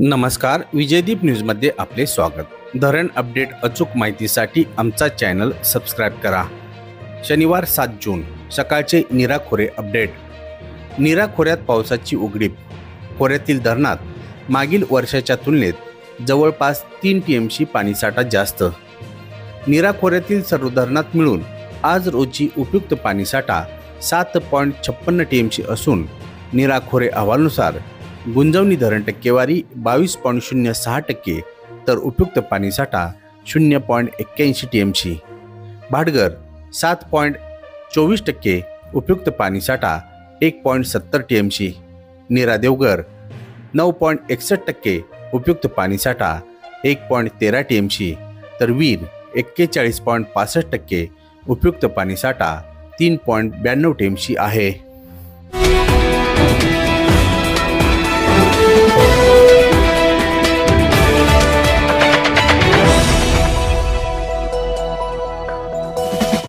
नमस्कार, विजयदीप न्यूजमध्ये आपले स्वागत। धरण अपडेट अचूक माहितीसाठी आमचा चॅनल सबस्क्राइब करा। शनिवार 7 जून सकाळचे नीरा खोरे अपडेट। नीरा खोऱ्यात पावसाची उघडीप। खोऱ्यातील धरणात मागील वर्षाच्या तुलनेत जवळपास 3 टीएमसी पाणीसाठा जास्त। नीरा खोऱ्यातील सर्व धरणात मिळून आज रोजी उपयुक्त पाणीसाठा 7.56 टीएमसी असून नीरा खोरे अहवालानुसार गुंजवणी धरण टक्केवारी 22.06% तर उपयुक्त पाणीसाठा 0.81 टीएमसी। भाटघर 7.24%, उपयुक्त पाणीसाठा 1.70 टीएमसी। नीरा देवघर 9.61%, उपयुक्त पाणीसाठा 1.13 टीएमसी तर वीर 41.65%, उपयुक्त पाणीसाठा 3.92 टीएमसी आहे।